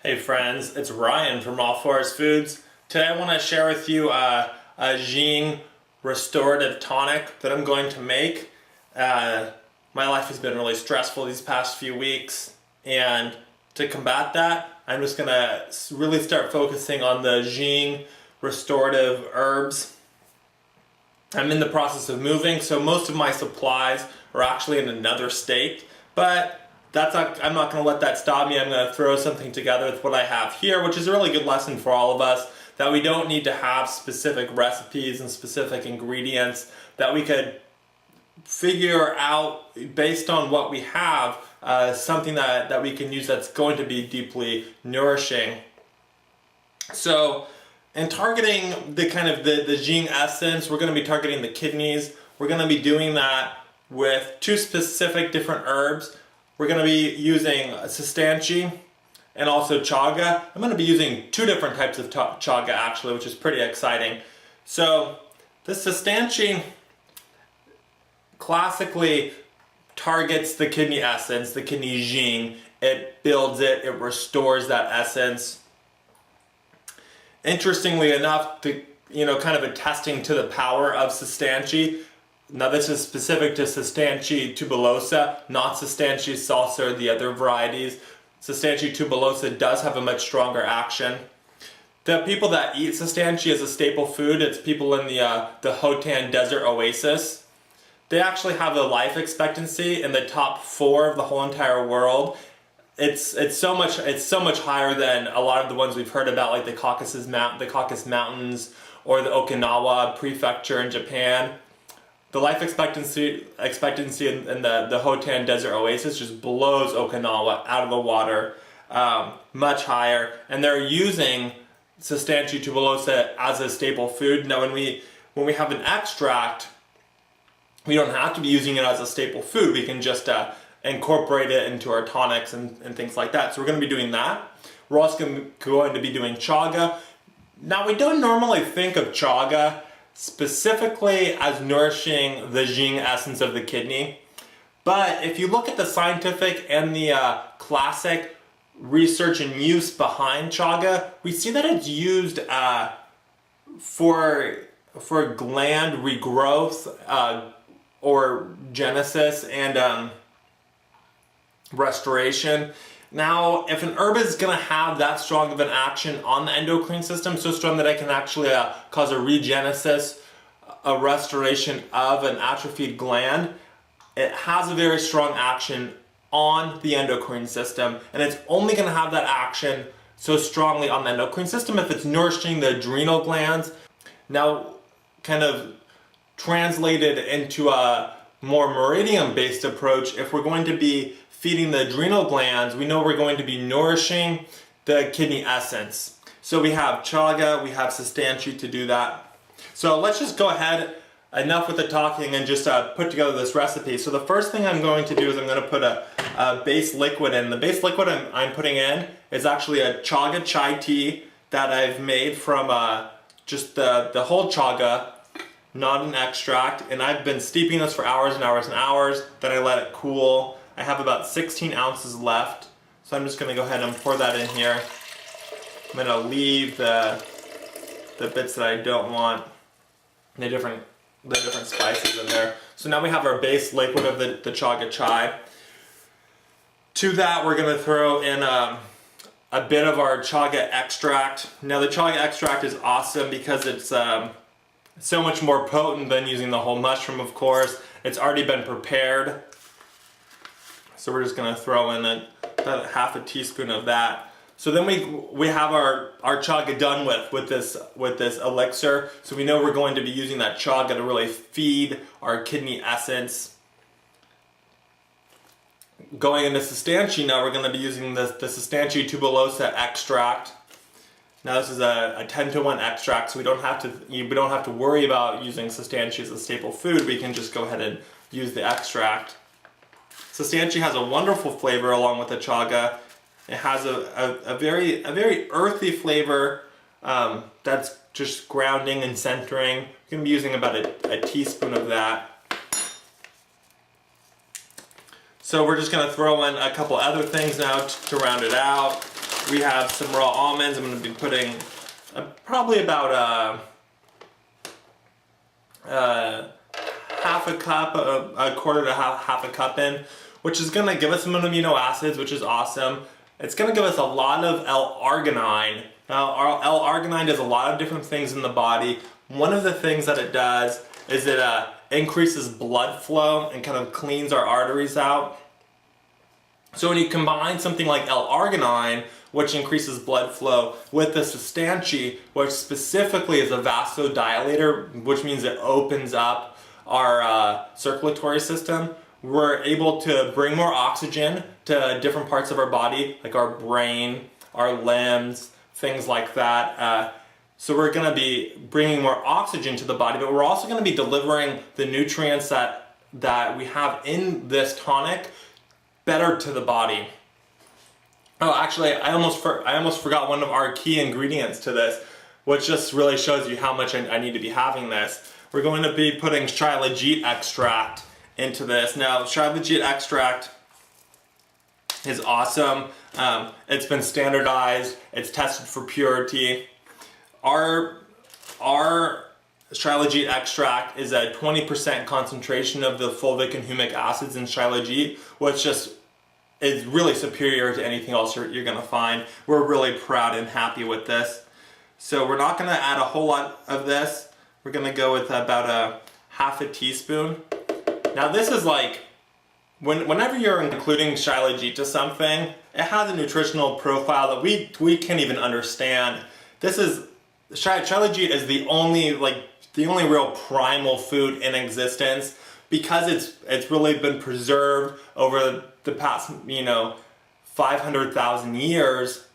Hey friends, it's Ryan from Raw Forest Foods. Today I want to share with you a Deep-Jing Restorative Tonic that I'm going to make. My life has been really stressful these past few weeks, and to combat that, I'm just going to really start focusing on the Deep-Jing restorative herbs. I'm in the process of moving, so most of my supplies are actually in another state, but I'm not going to let that stop me. I'm going to throw something together with what I have here, which is a really good lesson for all of us, that we don't need to have specific recipes and specific ingredients, that we could figure out based on what we have, something that we can use that's going to be deeply nourishing. So in targeting the Deep-Jing essence, we're going to be targeting the kidneys. We're going to be doing that with two specific different herbs. We're going to be using Sustanchi and also chaga. I'm going to be using two different types of chaga actually, which is pretty exciting. So the Sustanchi classically targets the kidney essence, the kidney Deep-Jing. It builds it, it restores that essence. Interestingly enough, kind of attesting to the power of Sustanchi. Now this is specific to Sustanchi tuberosa, not Sustanchi salsa or the other varieties. Sustanchi tuberosa does have a much stronger action. The people that eat Sustanchi as a staple food, it's people in the Hotan Desert Oasis. They actually have a life expectancy in the top 4 of the whole entire world. It's so much higher than a lot of the ones we've heard about, like the Caucasus Mountains or the Okinawa Prefecture in Japan. The life expectancy in the Hotan Desert Oasis just blows Okinawa out of the water, much higher. And they're using Sustanchi tuberosa as a staple food. Now when we have an extract, we don't have to be using it as a staple food. We can just incorporate it into our tonics and things like that. So we're going to be doing that. We're also going to be doing chaga. Now we don't normally think of chaga specifically as nourishing the Deep-Jing essence of the kidney. But if you look at the scientific and the classic research and use behind chaga, we see that it's used for gland regrowth or genesis and restoration. Now, if an herb is going to have that strong of an action on the endocrine system, so strong that it can actually cause a regenesis, a restoration of an atrophied gland, it has a very strong action on the endocrine system, and it's only going to have that action so strongly on the endocrine system if it's nourishing the adrenal glands. Now, kind of translated into a more meridian-based approach, if we're going to be feeding the adrenal glands, we know we're going to be nourishing the kidney essence. So we have chaga, we have Sustanchi to do that. So let's just go ahead, enough with the talking, and just put together this recipe. So the first thing I'm going to do is I'm going to put a base liquid in. The base liquid I'm putting in is actually a chaga chai tea that I've made from just the whole chaga, not an extract, and I've been steeping this for hours and hours and hours. Then I let it cool. I have about 16 ounces left, so I'm just going to go ahead and pour that in here. I'm going to leave the bits that I don't want, the different spices in there. So now we have our base liquid of the chaga chai. To that we're going to throw in a bit of our chaga extract. Now the chaga extract is awesome because it's so much more potent than using the whole mushroom, of course. It's already been prepared. So we're just going to throw in about half a teaspoon of that. So then we have our chaga done with this elixir. So we know we're going to be using that chaga to really feed our kidney essence. Going into Sustanchi now, we're going to be using the Sustanchi tuberosa extract. Now this is a 10-to-1 extract, so we don't have to worry about using Sustanchi as a staple food. We can just go ahead and use the extract. Sustanchi has a wonderful flavor along with the chaga. It has a very earthy flavor that's just grounding and centering. We're going to be using about a teaspoon of that. So we're just going to throw in a couple other things now to round it out. we have some raw almonds. I'm going to be putting probably about half a cup, a quarter to half a cup in, which is going to give us some amino acids, which is awesome. It's going to give us a lot of L-arginine. Now, our L-arginine does a lot of different things in the body. One of the things that it does is it increases blood flow and kind of cleans our arteries out. So when you combine something like L-arginine, which increases blood flow, with the sustainchi, which specifically is a vasodilator, which means it opens up our circulatory system, we're able to bring more oxygen to different parts of our body, like our brain, our limbs, things like that. So we're going to be bringing more oxygen to the body, but we're also going to be delivering the nutrients that we have in this tonic better to the body. Oh, actually, I almost forgot one of our key ingredients to this, which just really shows you how much I need to be having this. We're going to be putting shilajit extract into this. Now, shilajit extract is awesome. It's been standardized. It's tested for purity. Our shilajit extract is a 20% concentration of the fulvic and humic acids in shilajit, which just is really superior to anything else you're going to find. We're really proud and happy with this. So we're not going to add a whole lot of this. We're going to go with about a half a teaspoon. Now this is like, whenever you're including shilajit to something, it has a nutritional profile that we can't even understand. Shilajit is the only real primal food in existence, because it's really been preserved over the past 500,000 years.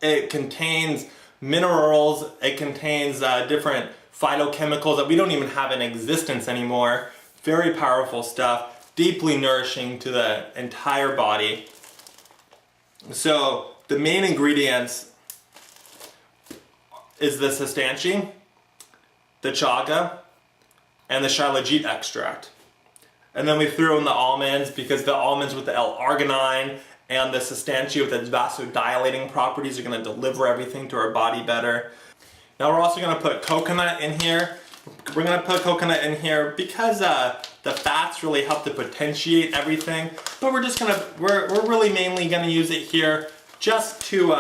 It contains minerals, it contains different phytochemicals that we don't even have in existence anymore. Very powerful stuff, deeply nourishing to the entire body. So the main ingredients is the sustainchi, the chaga, and the shilajit extract. And then we throw in the almonds, because the almonds with the L-arginine and the sustainchi with its vasodilating properties are going to deliver everything to our body better. Now we're also going to put coconut in here. We're going to put coconut in here because the fats really help to potentiate everything. But we're really mainly going to use it here just to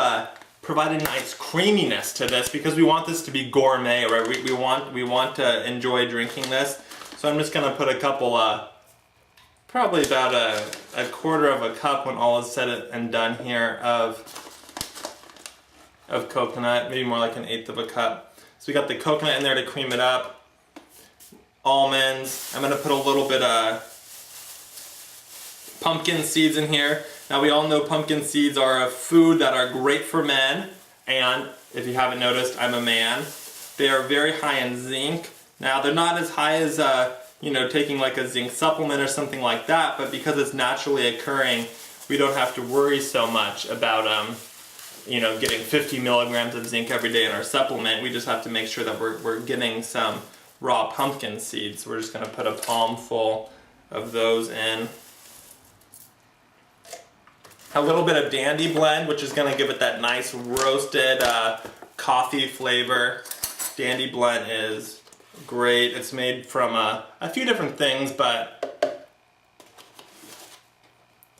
provide a nice creaminess to this, because we want this to be gourmet, right? We want to enjoy drinking this. So I'm just going to put a couple, probably about a quarter of a cup when all is said and done here of coconut, maybe more like an eighth of a cup. So we got the coconut in there to cream it up. Almonds. I'm going to put a little bit of pumpkin seeds in here. Now we all know pumpkin seeds are a food that are great for men, and if you haven't noticed, I'm a man. They are very high in zinc. Now they're not as high as taking like a zinc supplement or something like that, but because it's naturally occurring, we don't have to worry so much about getting 50 milligrams of zinc every day in our supplement. We just have to make sure that we're getting some raw pumpkin seeds. We're just going to put a palm full of those in. A little bit of dandy blend, which is going to give it that nice roasted coffee flavor. Dandy blend is great. It's made from a few different things, but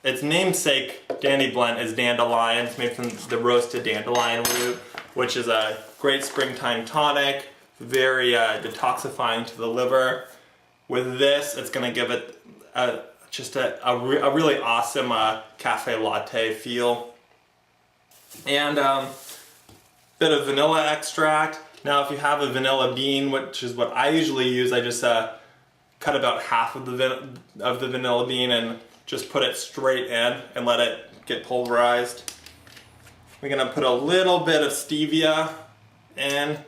its namesake dandy blend is dandelion. It's made from the roasted dandelion root, which is a great springtime tonic, very detoxifying to the liver. With this, it's going to give it just a really awesome cafe latte feel. And bit of vanilla extract. Now if you have a vanilla bean, which is what I usually use, I just cut about half of the vanilla bean and just put it straight in and let it get pulverized. We're going to put a little bit of stevia in,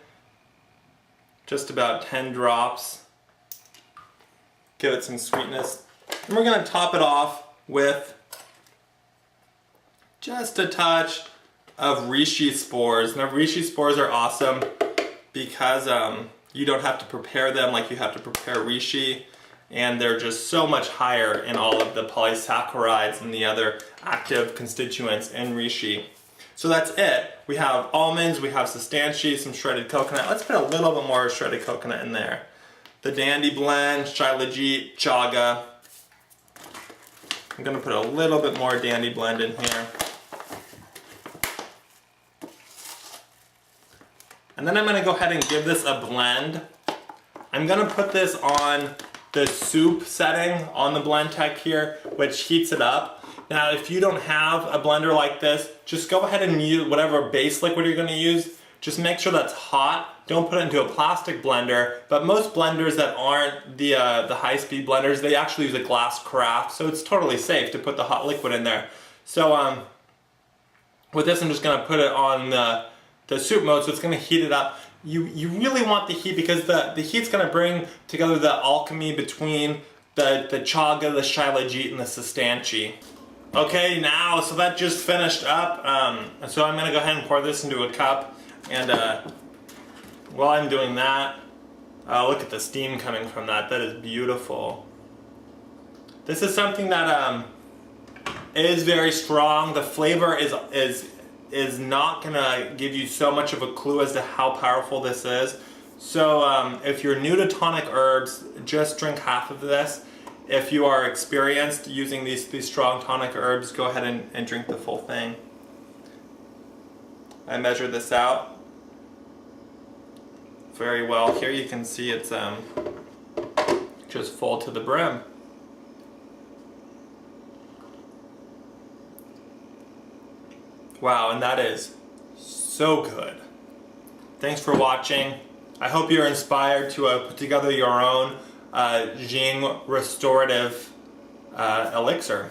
just about 10 drops. Give it some sweetness. And we're going to top it off with just a touch of reishi spores. Now reishi spores are awesome because you don't have to prepare them like you have to prepare reishi. and they're just so much higher in all of the polysaccharides and the other active constituents in reishi. So that's it. We have almonds, we have sustanshi, some shredded coconut. Let's put a little bit more shredded coconut in there. The Dandy Blend, Shilajit, Chaga. I'm gonna put a little bit more Dandy Blend in here. And then I'm gonna go ahead and give this a blend. I'm gonna put this on the soup setting on the blend tech here, which heats it up. Now, if you don't have a blender like this, just go ahead and use whatever base liquid you're gonna use. Just make sure that's hot. Don't put it into a plastic blender, but most blenders that aren't the high-speed blenders, they actually use a glass carafe, so it's totally safe to put the hot liquid in there. So with this, I'm just gonna put it on the soup mode, so it's gonna heat it up. You really want the heat because the heat's gonna bring together the alchemy between the chaga, the shilajit, and the sustanshi. Okay, now, so that just finished up. So I'm gonna go ahead and pour this into a cup, and while I'm doing that, look at the steam coming from that. That is beautiful. This is something that is very strong. The flavor is not gonna give you so much of a clue as to how powerful this is. So if you're new to tonic herbs, just drink half of this. If you are experienced using these strong tonic herbs, go ahead and drink the full thing. I measured this out very well. Here you can see it's just full to the brim. Wow, and that is so good. Thanks for watching. I hope you're inspired to put together your own Deep-Jing Restorative elixir.